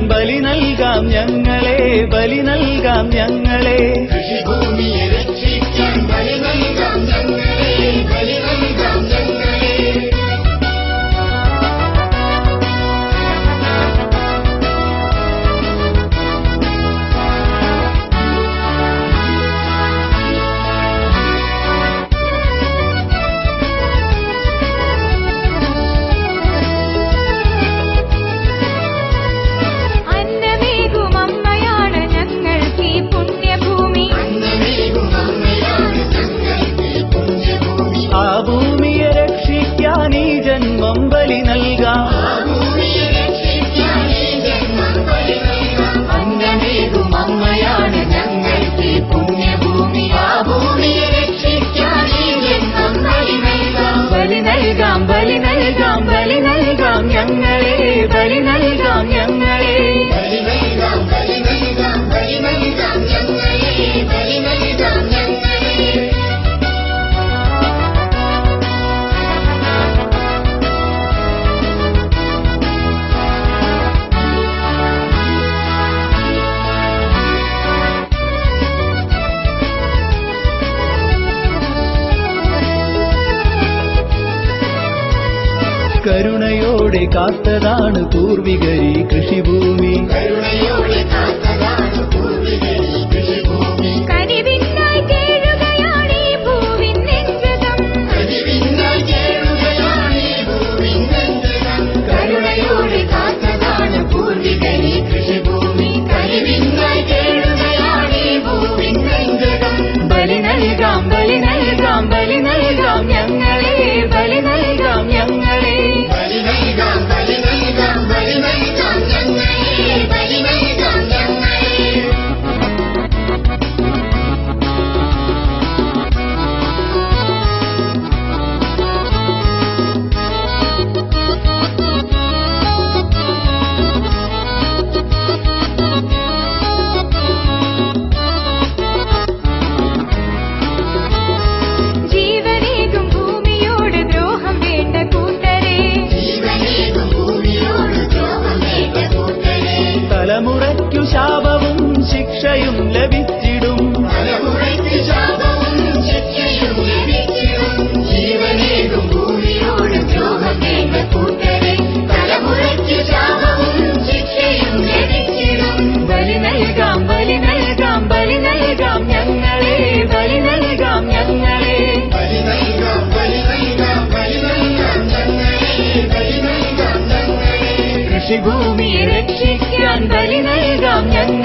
ബലി നൽകാം ഞങ്ങളെ, ബലി നൽകാം ഞങ്ങളെ. കൃഷിഭൂമിയെ രക്ഷിക്കാൻ ബലി നൽകാം ഞങ്ങളെ, ബലി നൽകാം ഞങ്ങളെ. ബലി നൽകാം. അന്നമേകും അമ്മയാണ് ഞങ്ങൾക്ക് പുണ്യഭൂമി, ആ ഭൂമിയെ രക്ഷിക്കാൻ ഈ ജന്മം ബലി നൽകാം. ബലി നൽകാം, ബലി നൽകാം, ബലി നൽകാം ഞങ്ങളെ, ബലി നൽകാം ഞങ്ങളെ. ബലി നൽകാം, ബലി നൽകാം, ബലി നൽകാം ഞങ്ങളെ, ബലി നൽകാം ഞങ്ങളെ. കരുണയോടെ കാത്തതാണ് പൂർവികരി കൃഷിഭൂമി, കരുണയോടെ കാത്തതാണ് പൂർവികരി കൃഷിഭൂമി. കനിവിനായി കേഴുകയാണ് ഈ ഭൂവിൻ നെഞ്ചകം, കനിവിനായി കേഴുകയാണ് ഈ ഭൂവിൻ നെഞ്ചകം. കരുണയോടെ കാത്തതാണ് പൂർവികരി കൃഷിഭൂമി, കനിവിനായി കേഴുകയാണ് ഈ ഭൂവിൻ നെഞ്ചകം. ബലി നൽകാം, ബലി നൽകാം, ബലി നൽകാം ഞങ്ങളെ, ബലി നൽകാം ഞങ്ങളെ. ബലി നൽകാം, ബലി നൽകാം, ബലി നൽകാം ഞങ്ങളെ, ബലി നൽകാം ഞങ്ങളെ. ജീവനേകും ഭൂമിയോട് ദ്രോഹം വേണ്ട കൂട്ടരെ, ജീവനേകും ഭൂമിയോട് ദ്രോഹം വേണ്ട കൂട്ടരെ. തലമുറയ്ക്കു ശാപവും ശിക്ഷയും ലഭിച്ചിടും, തലമുറയ്ക്ക് ശാപവും ശിക്ഷയും ലഭിച്ചിടും. ജീവനേകും ഭൂമിയോട് ദ്രോഹം വേണ്ട കൂട്ടരെ, തലമുറയ്ക്ക് ശാപവും ശിക്ഷയും ലഭിച്ചിടും. ബലി നൽകാം, ബലി നൽകാം, ബലി നൽകാം ഞങ്ങളെ, ബലി നൽകാം ഞങ്ങളെ. ബലി നൽകാം, ബലി നൽകാം, ബലി നൽകാം ഞങ്ങളെ, ബലി നൽകാം ഞങ്ങളെ. കൃഷിഭൂമിയെ രക്ഷിക്കാൻ ബലി നൽകാം ഞങ്ങളെ.